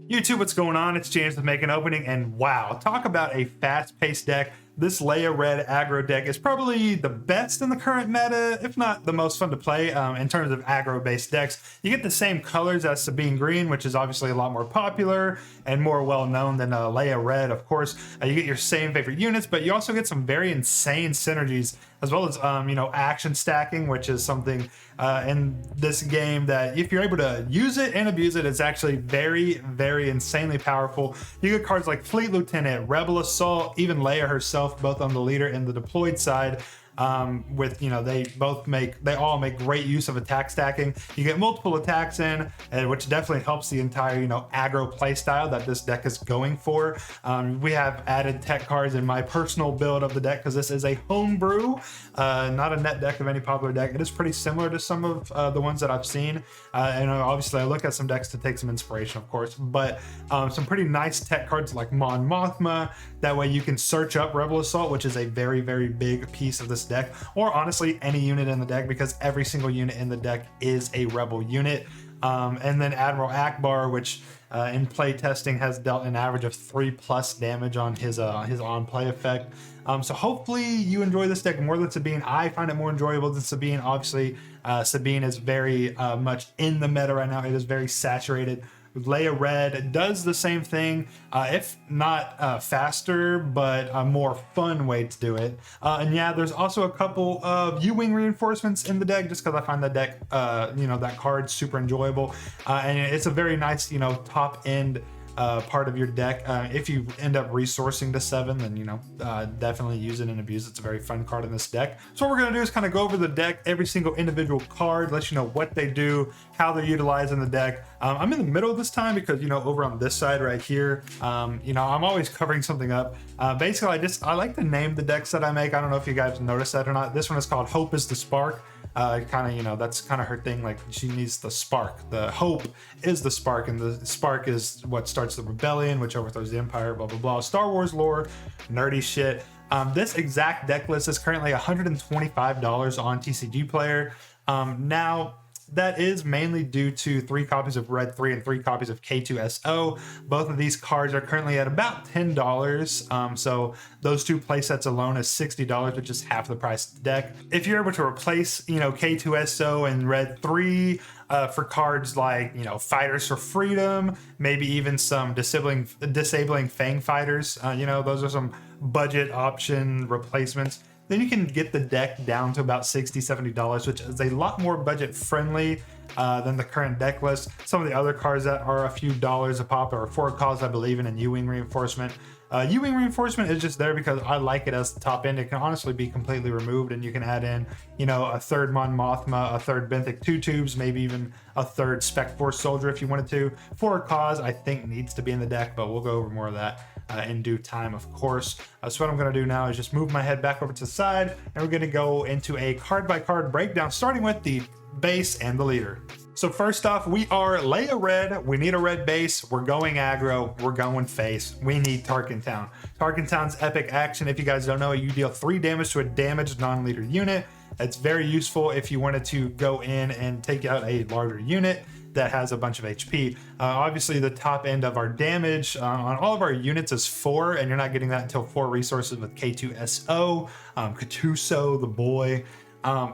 YouTube, what's going on? It's James with Make an Opening, and wow, talk about a fast-paced deck. This Leia Red aggro deck is probably the best in the current meta, if not the most fun to play in terms of aggro-based decks. You get the same colors as Sabine Green, which is obviously a lot more popular and more well-known than Leia Red, of course. You get your same favorite units, but you also get some very insane synergies, as well as, action stacking, which is something in this game that if you're able to use it and abuse it, it's actually very, very insanely powerful. You get cards like Fleet Lieutenant, Rebel Assault, even Leia herself, both on the leader and the deployed side. They all make great use of attack stacking. You get multiple attacks in, which definitely helps the entire aggro play style that this deck is going for. We have added tech cards in my personal build of the deck because this is a homebrew, not a net deck of any popular deck. It is pretty similar to some of the ones that I've seen, and obviously I look at some decks to take some inspiration, of course, but some pretty nice tech cards like Mothma. That way you can search up Rebel Assault, which is a very, very big piece of this deck, or honestly any unit in the deck, because every single unit in the deck is a rebel unit. And then Admiral Ackbar, which in play testing has dealt an average of 3+ damage on his on play effect. So hopefully you enjoy this deck more than Sabine. I find it more enjoyable than Sabine. Obviously, Sabine is very much in the meta right now. It is very saturated. Leia Red does the same thing, if not faster, but a more fun way to do it. And yeah, there's also a couple of U-Wing reinforcements in the deck, just because I find that deck, that card super enjoyable. And it's a very nice, top end part of your deck. If you end up resourcing to 7, then definitely use it and abuse it. It's a very fun card in this deck. So what we're going to do is kind of go over the deck, every single individual card, let you know what they do, how they're utilized in the deck. I'm in the middle this time because over on this side right here, I'm always covering something up. Basically I like to name the decks that I make. I don't know if you guys noticed that or not. This one is called Hope is the Spark. That's kind of her thing. Like, she needs the spark. The hope is the spark, and the spark is what starts the rebellion, which overthrows the empire, blah, blah, blah. Star Wars lore, nerdy shit. This exact deck list is currently $125 on TCG Player. Now, that is mainly due to 3 copies of Red 3 and 3 copies of K2SO. Both of these cards are currently at about $10. So those 2 playsets alone is $60, which is half the price of the deck. If you're able to replace, K2SO and Red 3 for cards like, Fighters for Freedom, maybe even some disabling Fang Fighters, those are some budget option replacements. Then you can get the deck down to about $60, $70, which is a lot more budget friendly than the current deck list. Some of the other cards that are a few dollars a pop are 4 Calls I Believe in and U-Wing Reinforcement. U-Wing Reinforcement is just there because I like it as the top end. It can honestly be completely removed, and you can add in, a third Mothma, a third Benthic 2 tubes, maybe even a third SpecForce Soldier if you wanted to. 4 Cause I think needs to be in the deck, but we'll go over more of that in due time, of course. So what I'm going to do now is just move my head back over to the side, and we're going to go into a card-by-card breakdown, starting with the base and the leader. So first off, we are Leia Red. We need a red base. We're going aggro. We're going face. We need Tarkin Town. Tarkin Town's epic action, if you guys don't know, you deal 3 damage to a damaged non-leader unit. It's very useful if you wanted to go in and take out a larger unit that has a bunch of HP. Obviously, the top end of our damage on all of our units is 4, and you're not getting that until 4 resources with K2SO, Katuso, the boy.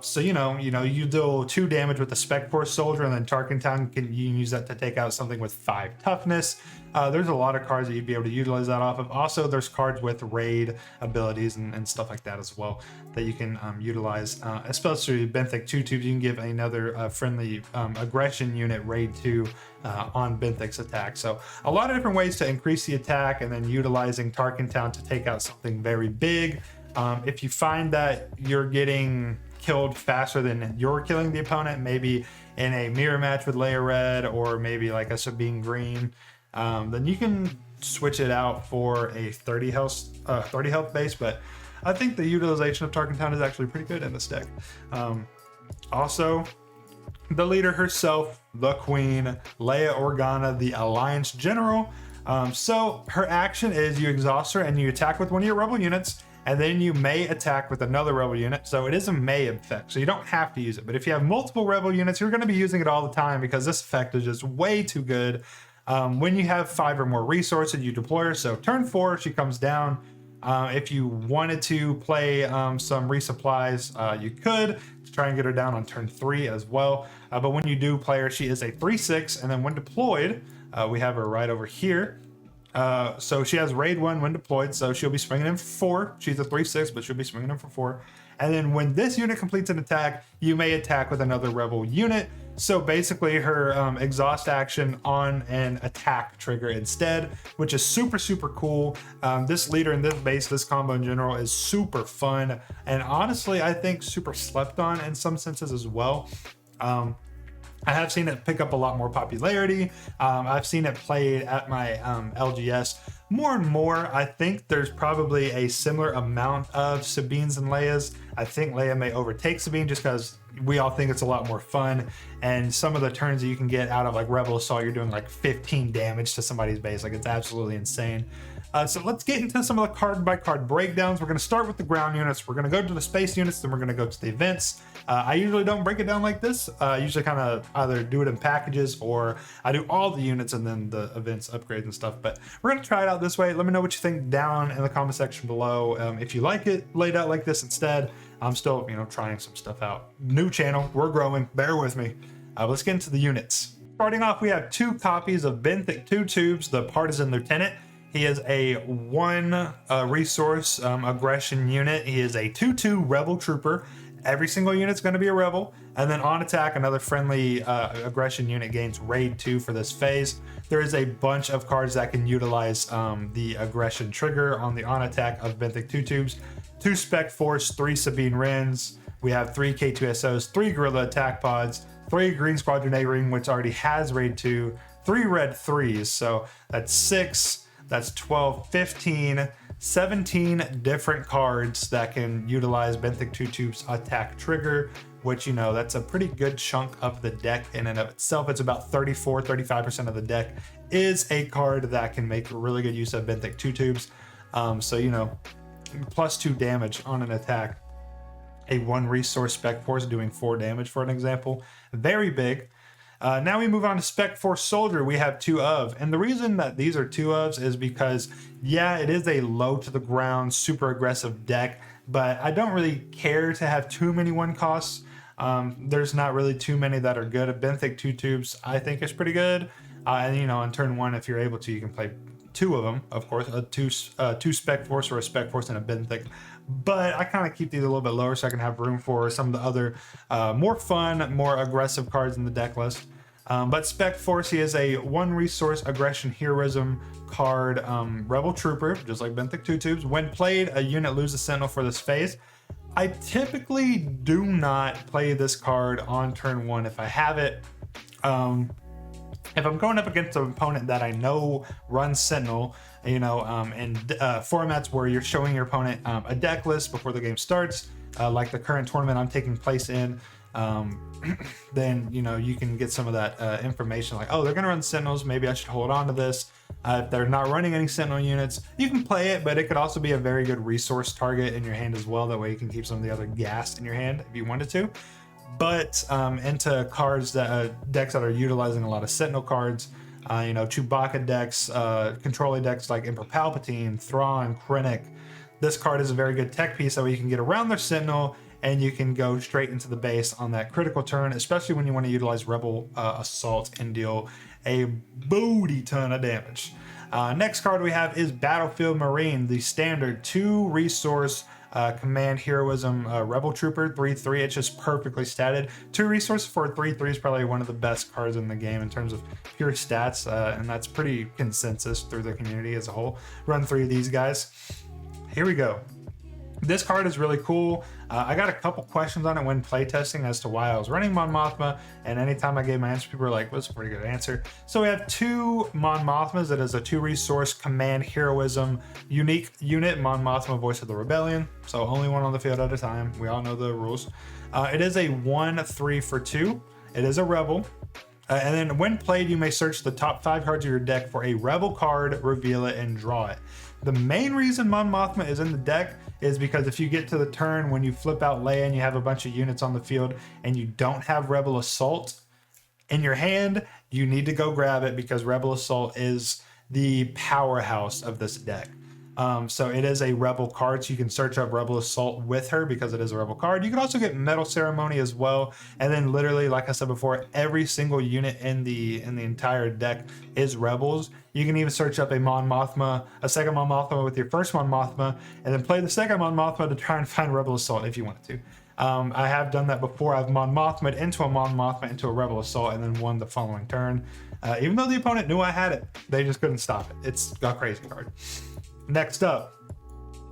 So you do 2 damage with the SpecForce Soldier, and then Tarkin Town you can use that to take out something with 5 toughness. There's a lot of cards that you'd be able to utilize that off of. Also, there's cards with raid abilities and stuff like that as well that you can utilize. Especially Benthic 2 tubes, you can give another friendly aggression unit raid 2 on Benthic's attack. So a lot of different ways to increase the attack, and then utilizing Tarkin Town to take out something very big. If you find that you're getting killed faster than you're killing the opponent, maybe in a mirror match with Leia Red, or maybe like a Sabine Green, then you can switch it out for a 30 health base. But I think the utilization of Tarkin Town is actually pretty good in this deck. Also, the leader herself, the Queen, Leia Organa, the Alliance General. So her action is you exhaust her and you attack with one of your rebel units, and then you may attack with another rebel unit. So it is a may effect, so you don't have to use it. But if you have multiple rebel units, you're going to be using it all the time because this effect is just way too good. When you have 5 or more resources, you deploy her. So turn 4, she comes down. If you wanted to play some resupplies, you could to try and get her down on turn 3 as well. But when you do play her, she is a 3/6, and then when deployed, we have her right over here. So she has raid 1 when deployed, so she'll be swinging in for 4. She's a 3/6, but she'll be swinging in for 4. And then when this unit completes an attack, you may attack with another rebel unit. So basically her exhaust action on an attack trigger instead, which is super, super cool. This leader in this base, this combo in general, is super fun. And honestly, I think super slept on in some senses as well. I have seen it pick up a lot more popularity. I've seen it played at my LGS more and more. I think there's probably a similar amount of Sabines and Leias. I think Leia may overtake Sabine just because we all think it's a lot more fun. And some of the turns that you can get out of like Rebel Assault, you're doing like 15 damage to somebody's base. Like, it's absolutely insane. So let's get into some of the card by card breakdowns. We're going to start with the ground units. We're going to go to the space units, then we're going to go to the events. I usually don't break it down like this. I usually kind of either do it in packages, or I do all the units and then the events, upgrades and stuff. But we're going to try it out this way. Let me know what you think down in the comment section below. If you like it laid out like this instead, I'm still, trying some stuff out. New channel, we're growing, bear with me. Let's get into the units. Starting off, we have 2 copies of Benthic 2 Tubes, the Partisan Lieutenant. He is a 1 resource aggression unit. He is a 2/2 rebel trooper. Every single unit's going to be a rebel. And then on attack, another friendly aggression unit gains raid 2 for this phase. There is a bunch of cards that can utilize the aggression trigger on the on attack of Benthic 2 Tubes. 2 SpecForce, 3 Sabine Wrens. We have 3 K2SOs, 3 Guerrilla Attack Pods, 3 Green Squadron A-Ring, which already has raid 2, 3 red 3s. So that's 6. That's 12, 15, 17 different cards that can utilize Benthic 2 Tubes attack trigger, which, that's a pretty good chunk of the deck in and of itself. It's about 35% of the deck is a card that can make really good use of Benthic 2 Tubes. So, plus 2 damage on an attack. A 1 resource SpecForce doing 4 damage, for an example. Very big. Now we move on to SpecForce Soldier. We have 2 of, and the reason that these are 2 ofs is because, yeah, it is a low to the ground, super aggressive deck, but I don't really care to have too many 1 costs. There's not really too many that are good. A Benthic 2 Tubes, I think, is pretty good. And on turn 1, if you're able to, you can play 2 of them, of course, two SpecForce or a SpecForce and a Benthic. But I kind of keep these a little bit lower so I can have room for some of the other more fun, more aggressive cards in the deck list. But SpecForce, he is a 1 resource aggression heroism card, rebel trooper, just like Benthic 2 Tubes. When played, a unit loses sentinel for this phase. I typically do not play this card on turn 1 if I have it. If I'm going up against an opponent that I know runs sentinel, in formats where you're showing your opponent a deck list before the game starts, like the current tournament I'm taking place in, then you can get some of that information, like, oh, they're gonna run sentinels, maybe I should hold on to this. If they're not running any sentinel units, you can play it, but it could also be a very good resource target in your hand as well. That way you can keep some of the other gas in your hand if you wanted to. But into cards that decks that are utilizing a lot of sentinel cards, Chewbacca decks, controlling decks like Emperor Palpatine, Thrawn, Krennic. This card is a very good tech piece, that way you can get around their sentinel and you can go straight into the base on that critical turn, especially when you want to utilize Rebel Assault and deal a booty ton of damage. Next card we have is Battlefield Marine, the standard 2 resource command heroism rebel trooper, 3/3. It's just perfectly statted. 2 resources for 3/3 is probably one of the best cards in the game in terms of pure stats, and that's pretty consensus through the community as a whole. Run 3 of these guys. Here we go. This card is really cool. I got a couple questions on it when playtesting as to why I was running Mon Mothma, and anytime I gave my answer, people were like, well, that's a pretty good answer. So we have 2 Mon Mothmas. That is a 2 resource command heroism unique unit, Mon Mothma, Voice of the Rebellion. So only 1 on the field at a time. We all know the rules. It is a 1/3 for 2. It is a rebel. And then when played, you may search the top 5 cards of your deck for a rebel card, reveal it, and draw it. The main reason Mon Mothma is in the deck is because if you get to the turn when you flip out Leia and you have a bunch of units on the field and you don't have Rebel Assault, in your hand, you need to go grab it because Rebel Assault is the powerhouse of this deck. So it is a Rebel card, so you can search up Rebel Assault with her because it is a Rebel card. You can also get Metal Ceremony as well, and then literally, like I said before, every single unit in the entire deck is Rebels. You can even search up a Mon Mothma, a second Mon Mothma with your first Mon Mothma, and then play the second Mon Mothma to try and find Rebel Assault if you wanted to. I have done that before. I've Mon Mothma'd into a Mon Mothma into a Rebel Assault and then won the following turn. Even though the opponent knew I had it, they just couldn't stop it. It's a crazy card. Next up,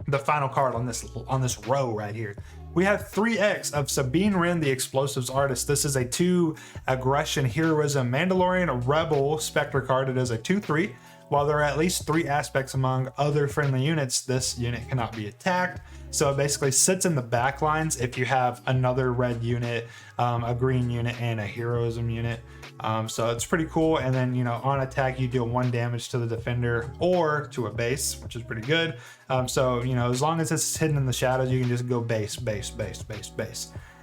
the final card on this row right here. We have 3X of Sabine Wren, the Explosives Artist. This is a 2 Aggression Heroism Mandalorian Rebel Spectre card. It is a 2/3. While there are at least 3 aspects among other friendly units, this unit cannot be attacked. So it basically sits in the back lines if you have another red unit, a green unit, and a heroism unit. So it's pretty cool. And then, you know, on attack, you deal 1 damage to the defender or to a base, which is pretty good. So, you know, as long as it's hidden in the shadows, you can just go base,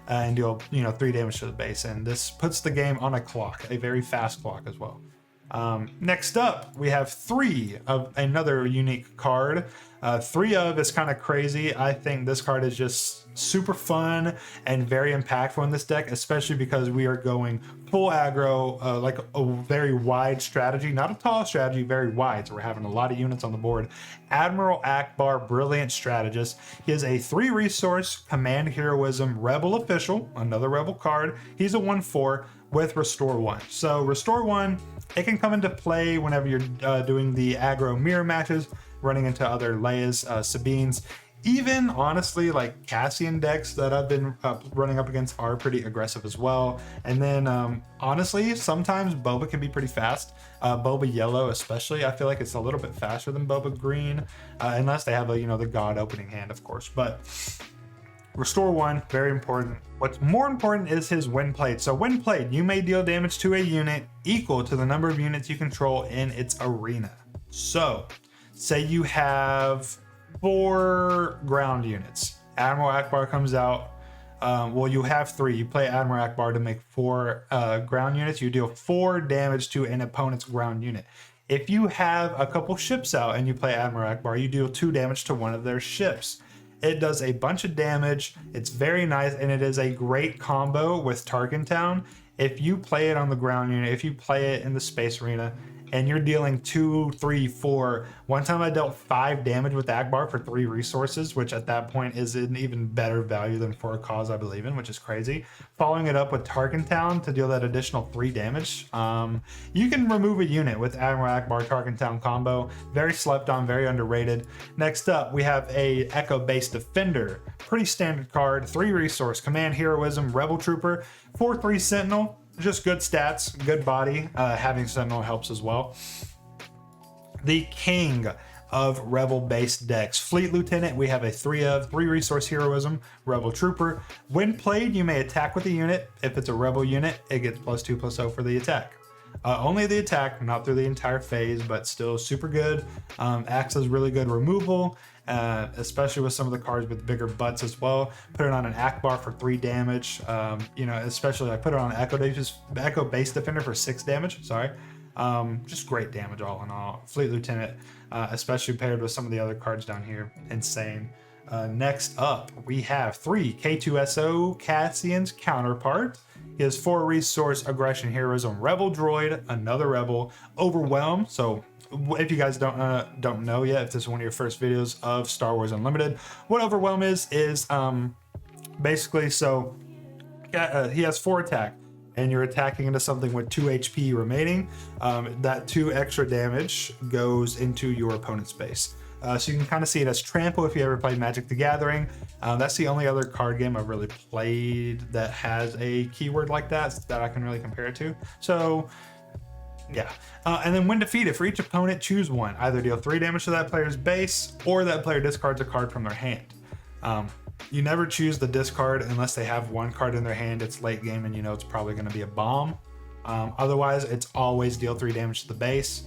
and deal, you know, 3 damage to the base. And this puts the game on a clock, a very fast clock as well. Next up, we have 3 of another unique card. 3 of is kind of crazy. I think this card is just super fun and very impactful in this deck, especially because we are going full aggro, like a very wide strategy, not a tall strategy, very wide. So we're having a lot of units on the board. Admiral Ackbar, Brilliant Strategist. He is a 3 resource command heroism Rebel official, another Rebel card. He's a 1/4 with Restore 1. So Restore 1, it can come into play whenever you're doing the aggro mirror matches, running into other Leias, Sabines. Even honestly, like Cassian decks that I've been running up against are pretty aggressive as well. And then honestly, sometimes Boba can be pretty fast. Boba Yellow especially, I feel like it's a little bit faster than Boba Green, unless they have a, you know, the God opening hand, of course. But Restore 1, very important. What's more important is his when played. So when played, you may deal damage to a unit equal to the number of units you control in its arena. So say you have 4 ground units. Admiral Ackbar comes out. Well, you have 3. You play Admiral Ackbar to make 4 ground units. You deal 4 damage to an opponent's ground unit. If you have a couple ships out and you play Admiral Ackbar, you deal 2 damage to one of their ships. It does a bunch of damage. It's very nice, and it is a great combo with Tarkin Town. If you play it on the ground unit, if you play it in the space arena, and you're dealing 2, 3, 4. One time I dealt 5 damage with Ackbar for 3 resources, which at that point is an even better value than for a cause I believe in, which is crazy. Following it up with Tarkin Town to deal that additional 3 damage. You can remove a unit with Admiral Ackbar Tarkin Town combo. Very slept on, very underrated. Next up, we have a Echo-based Defender. Pretty standard card, 3 resource, Command Heroism, Rebel Trooper, 4/3 Sentinel. Just good stats, good body. Having Sentinel helps as well. The king of Rebel-based decks. Fleet Lieutenant, we have a 3 resource heroism, Rebel Trooper. When played, you may attack with a unit. If it's a Rebel unit, it gets +2/+0 for the attack. Only the attack, not through the entire phase, but still super good. Acts as really good removal, especially with some of the cards with bigger butts as well. Put it on an Ackbar for 3 damage. You know, especially I put it on Echo Base Defender for 6 damage. Sorry. Just great damage all in all. Fleet Lieutenant, especially paired with some of the other cards down here. Insane. Next up, we have 3 K2SO Cassian's counterpart. He has 4 resource aggression heroism, Rebel Droid, another Rebel, Overwhelm. So if you guys don't know yet, if this is one of your first videos of Star Wars Unlimited, what Overwhelm is basically, so he has 4 attack, and you're attacking into something with 2 HP remaining. That 2 extra damage goes into your opponent's base. So you can kind of see it as Trample if you ever played Magic the Gathering. That's the only other card game I've really played that has a keyword like that I can really compare it to. So yeah. And then when defeated, for each opponent, choose 1. Either deal 3 damage to that player's base, or that player discards a card from their hand. You never choose the discard unless they have 1 card in their hand. It's late game and you know it's probably going to be a bomb. Otherwise, it's always deal 3 damage to the base.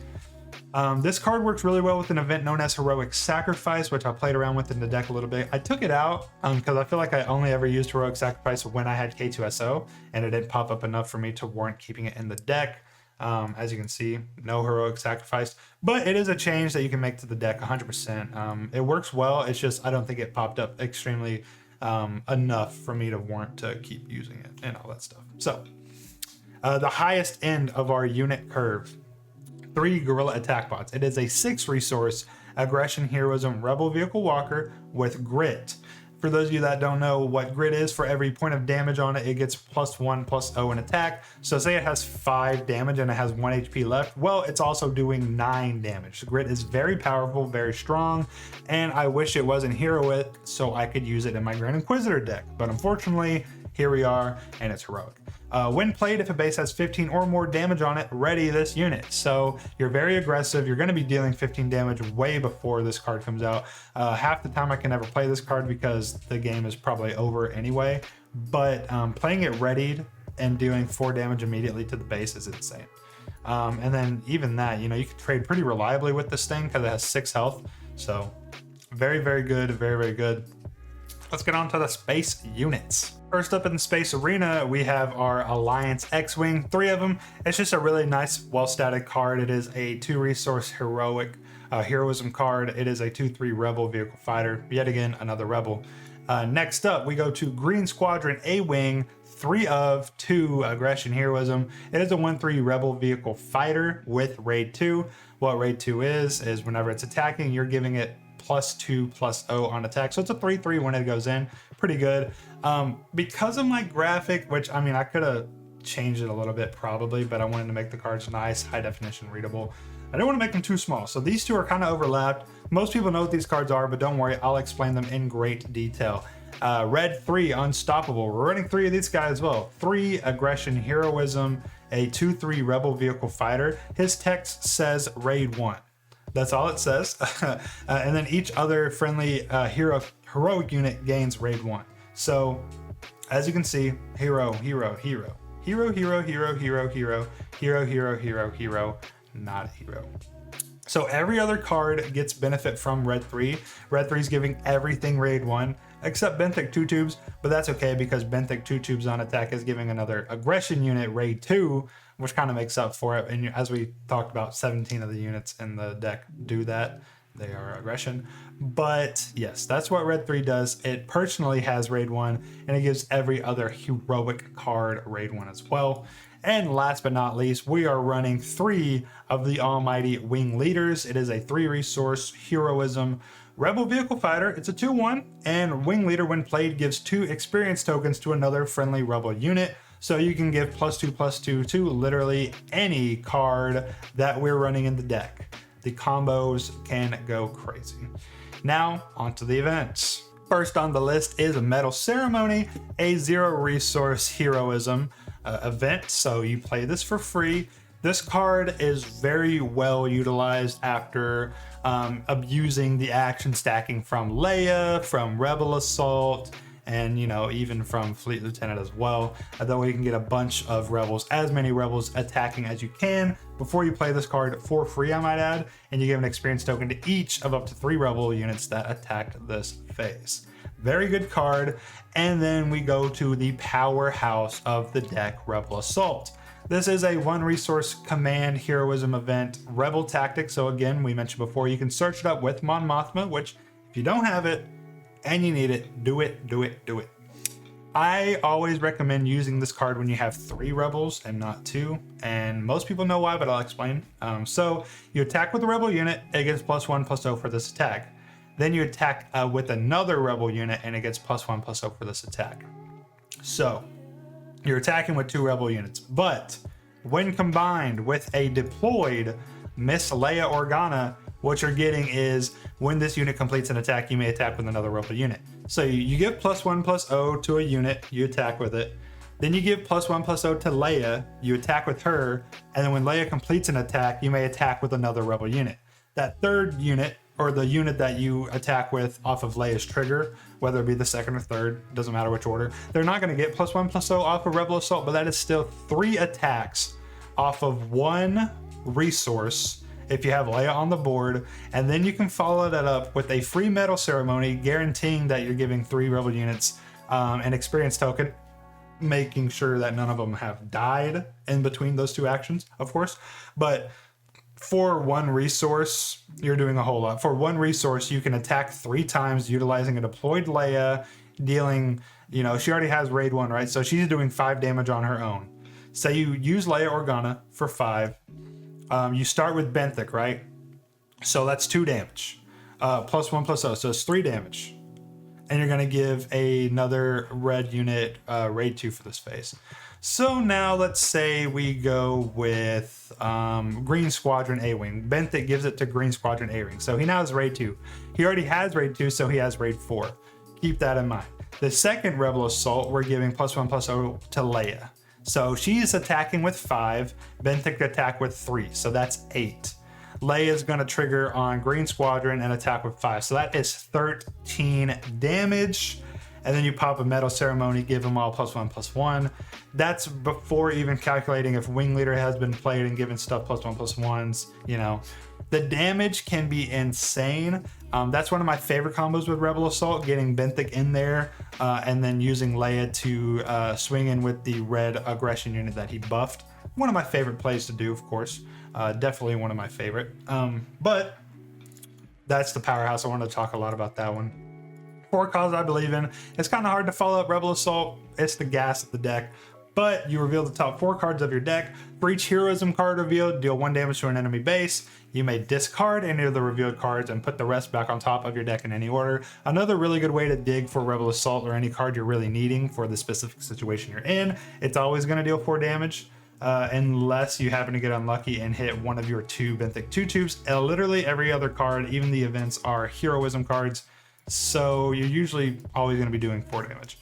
This card works really well with an event known as Heroic Sacrifice, which I played around with in the deck a little bit. I took it out because I feel like I only ever used Heroic Sacrifice when I had K2SO, and it didn't pop up enough for me to warrant keeping it in the deck. As you can see, no Heroic Sacrifice, but it is a change that you can make to the deck 100%. It works well. It's just I don't think it popped up extremely enough for me to warrant to keep using it and all that stuff. So the highest end of our unit curve, 3 Guerrilla Attack Bots. It is a 6 resource Aggression Heroism Rebel Vehicle Walker with Grit. For those of you that don't know what Grit is, for every point of damage on it, it gets +1/+0 in attack. So say it has 5 damage and it has 1 HP left, well, it's also doing 9 damage. Grit is very powerful, very strong, and I wish it wasn't heroic so I could use it in my Grand Inquisitor deck. But unfortunately, here we are, and it's heroic. When played, if a base has 15 or more damage on it, ready this unit. So you're very aggressive. You're going to be dealing 15 damage way before this card comes out. Half the time I can never play this card because the game is probably over anyway. But playing it readied and doing 4 damage immediately to the base is insane. And then even that, you know, you can trade pretty reliably with this thing because it has 6 health. So very, very good. Very, very good. Let's get on to the space units. First up in the space arena, we have our Alliance X-Wing, 3 of them. It's just a really nice, well-statted card. It is a 2 resource heroic heroism card. It is a 2/3 Rebel Vehicle Fighter. Yet again, another Rebel. Next up, we go to Green Squadron A-Wing, 3 of 2 Aggression Heroism. It is a 1/3 Rebel Vehicle Fighter with Raid 2. What Raid 2 is whenever it's attacking, you're giving it +2/+0 on attack. So it's a 3/3 when it goes in. Pretty good. Because of my graphic, which I mean, I could have changed it a little bit probably, but I wanted to make the cards nice, high definition, readable. I didn't want to make them too small. So these two are kind of overlapped. Most people know what these cards are, but don't worry, I'll explain them in great detail. Red 3, Unstoppable. We're running 3 of these guys as well. 3 Aggression Heroism, a 2/3 Rebel Vehicle Fighter. His text says Raid 1. That's all it says. And then each other friendly heroic unit gains Raid 1. So as you can see, hero, hero, hero, hero, hero, hero, hero, hero, hero, hero, hero, hero, not a hero. So every other card gets benefit from Red 3. Red 3 is giving everything Raid 1, except Benthic 2 Tubes, but that's okay because Benthic 2 Tubes on attack is giving another aggression unit Raid 2, which kind of makes up for it. And as we talked about, 17 of the units in the deck do that. They are aggression. But yes, that's what Red 3 does. It personally has Raid 1, and it gives every other heroic card Raid 1 as well. And last but not least, we are running 3 of the almighty Wing Leaders. It is a 3 resource heroism Rebel Vehicle Fighter. It's a 2/1, and Wing Leader when played gives 2 experience tokens to another friendly Rebel unit. So you can give +2/+2 to literally any card that we're running in the deck. The combos can go crazy. Now, onto the events. First on the list is a Medal Ceremony, a 0 resource heroism event. So you play this for free. This card is very well utilized after abusing the action stacking from Leia, from Rebel Assault, and you know, even from Fleet Lieutenant as well. That way you can get a bunch of rebels, as many rebels attacking as you can before you play this card for free, I might add, and you give an experience token to each of up to 3 rebel units that attacked this phase. Very good card. And then we go to the powerhouse of the deck, Rebel Assault. This is a 1 resource command heroism event, Rebel Tactics. So again, we mentioned before, you can search it up with Mon Mothma, which if you don't have it and you need it, do it, do it, do it. I always recommend using this card when you have 3 rebels and not 2. And most people know why, but I'll explain. So you attack with a rebel unit, it gets +1/+0 for this attack. Then you attack with another rebel unit and it gets +1/+0 for this attack. So you're attacking with 2 rebel units, but when combined with a deployed Miss Leia Organa, what you're getting is when this unit completes an attack, you may attack with another rebel unit. So you give +1/+0 to a unit, you attack with it. Then you give +1/+0 to Leia, you attack with her, and then when Leia completes an attack, you may attack with another rebel unit. That third unit, or the unit that you attack with off of Leia's trigger, whether it be the second or third, doesn't matter which order, they're not going to get +1/+0 off of Rebel Assault, but that is still 3 attacks off of 1 resource if you have Leia on the board, and then you can follow that up with a free medal ceremony guaranteeing that you're giving 3 rebel units an experience token, making sure that none of them have died in between those 2 actions, of course. But for 1 resource, you're doing a whole lot. For 1 resource, you can attack 3 times utilizing a deployed Leia, dealing, you know, she already has raid 1, right? So she's doing 5 damage on her own. Say you use Leia Organa for 5. You start with Benthic, right? So that's 2 damage. +1/+0, so it's 3 damage. And you're going to give another red unit raid 2 for this phase. So now let's say we go with Green Squadron A-Wing. Benthic gives it to Green Squadron A-Wing. So he now has raid 2. He already has raid 2, so he has raid 4. Keep that in mind. The second Rebel Assault, we're giving +1/+0 to Leia. So she's attacking with 5, Benthic attack with 3, so that's 8. Leia is going to trigger on Green Squadron and attack with 5, so that is 13 damage. And then you pop a medal ceremony, give them all +1/+1. That's before even calculating if Wing Leader has been played and given stuff +1/+1s. You know, the damage can be insane. That's one of my favorite combos with Rebel Assault, getting Benthic in there and then using Leia to swing in with the red aggression unit that he buffed. One of my favorite plays to do, of course. Definitely one of my favorite. But that's the powerhouse. I want to talk a lot about that one. 4 causes I believe in. It's kind of hard to follow up Rebel Assault. It's the gas of the deck. But you reveal the top 4 cards of your deck. For each heroism card revealed, deal 1 damage to an enemy base. You may discard any of the revealed cards and put the rest back on top of your deck in any order. Another really good way to dig for Rebel Assault or any card you're really needing for the specific situation you're in. It's always going to deal 4 damage. Unless you happen to get unlucky and hit one of your 2 Benthic 2/2s. Literally every other card, even the events, are heroism cards. So you're usually always going to be doing 4 damage.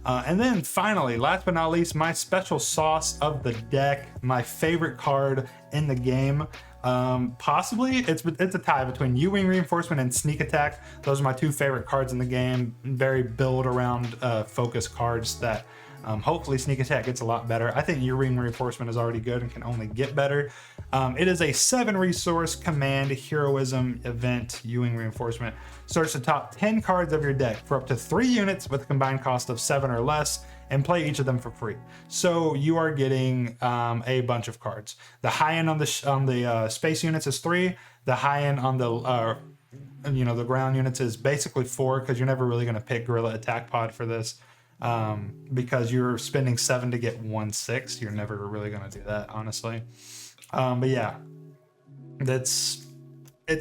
And then finally, last but not least, my special sauce of the deck, my favorite card in the game. Possibly it's a tie between U-Wing Reinforcement and Sneak Attack. Those are my 2 favorite cards in the game. Very build around focus cards that hopefully Sneak Attack gets a lot better. I think U-Wing Reinforcement is already good and can only get better. It is a 7 resource command heroism event. U-Wing Reinforcement. Search the top 10 cards of your deck for up to 3 units with a combined cost of 7 or less and play each of them for free. So you are getting a bunch of cards. The high end on the space units is 3. The high end on the the ground units is basically 4, because you're never really going to pick Guerrilla Attack Pod for this. Because you're spending 7 to get 1/6. You're never really going to do that, honestly. But yeah, it's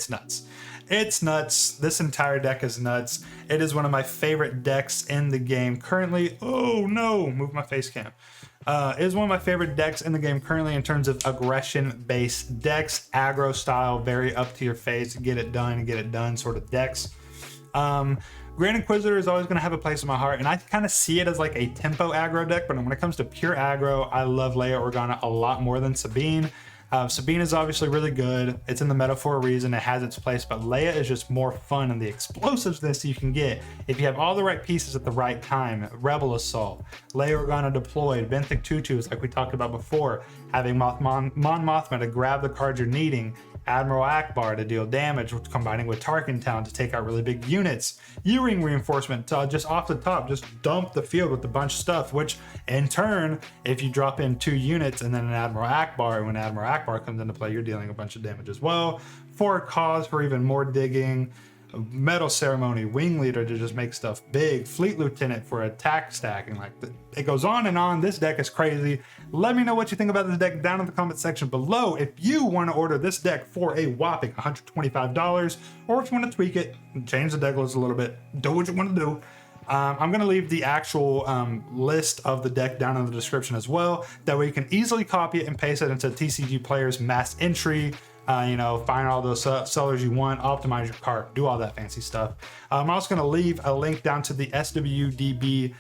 nuts. It's nuts. This entire deck is nuts. It is one of my favorite decks in the game currently. Oh no, move my face cam. It is one of my favorite decks in the game currently in terms of aggression-based decks, aggro style, very up to your face, get it done and get it done sort of decks. Grand Inquisitor is always going to have a place in my heart, and I kind of see it as like a tempo aggro deck, but when it comes to pure aggro, I love Leia Organa a lot more than Sabine. Sabine is obviously really good. It's in the meta for a reason. It has its place, but Leia is just more fun, and the explosiveness you can get if you have all the right pieces at the right time. Rebel Assault, Leia Organa deployed, Benthic 2/2s like we talked about before, having Mothma to grab the cards you're needing, Admiral Ackbar to deal damage, combining with Tarkintown to take out really big units, U-Wing Reinforcement to just off the top, just dump the field with a bunch of stuff, which in turn, if you drop in 2 units and then an Admiral Ackbar, when Admiral Ackbar comes into play, you're dealing a bunch of damage as well. For a cause for even more digging, Medal Ceremony, Wing Leader to just make stuff big, Fleet Lieutenant for attack stacking. Like, it goes on and on. This deck is crazy. Let me know what you think about this deck down in the comment section below. If you want to order this deck for a whopping $125, or if you want to tweak it and change the deck list a little bit, do what you want to do. I'm going to leave the actual list of the deck down in the description as well. That way you can easily copy it and paste it into TCG Player's mass entry. Find all those sellers you want, optimize your cart, do all that fancy stuff. I'm also going to leave a link down to the SWDB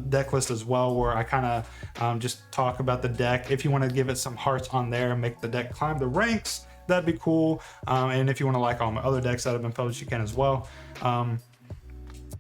deck list as well, where I kind of just talk about the deck. If you want to give it some hearts on there and make the deck climb the ranks, that'd be cool. And if you want to like all my other decks that have been published, you can as well.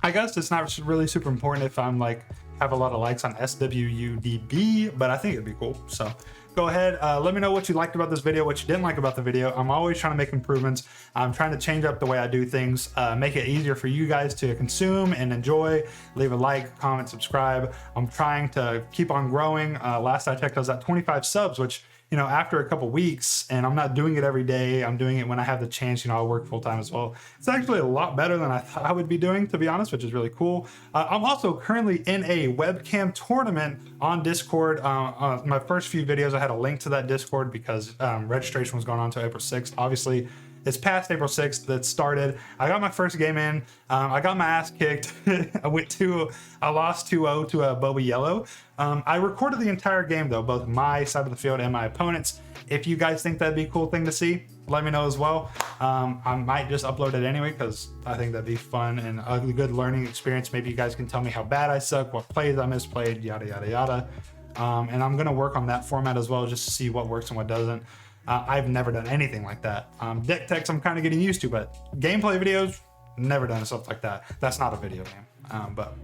I guess it's not really super important if I'm like have a lot of likes on SWUDB, but I think it'd be cool. So go ahead, let me know what you liked about this video, what you didn't like about the video. I'm always trying to make improvements. I'm trying to change up the way I do things, make it easier for you guys to consume and enjoy. Leave a like, comment, subscribe. I'm trying to keep on growing. Last I checked, I was at 25 subs, which, you know, after a couple weeks, and I'm not doing it every day, I'm doing it when I have the chance. You know, I work full time as well. It's actually a lot better than I thought I would be doing, to be honest, which is really cool. I'm also currently in a webcam tournament on Discord. My first few videos, I had a link to that Discord because registration was going on until April 6th. Obviously, it's past April 6th that started. I got my first game in. I got my ass kicked. I lost 2-0 to a Boba Yellow. I recorded the entire game though, both my side of the field and my opponents. If you guys think that'd be a cool thing to see, let me know as well. I might just upload it anyway because I think that'd be fun and a good learning experience. Maybe you guys can tell me how bad I suck, what plays I misplayed, yada, yada, yada. And I'm gonna work on that format as well, just to see what works and what doesn't. I've never done anything like that. Deck techs I'm kind of getting used to, but gameplay videos, never done stuff like that. That's not a video game, but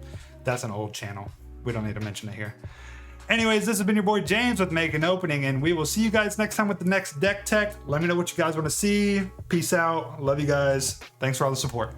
that's an old channel. We don't need to mention it here. Anyways, this has been your boy James with Make an Opening, and we will see you guys next time with the next deck tech. Let me know what you guys want to see. Peace out. Love you guys. Thanks for all the support.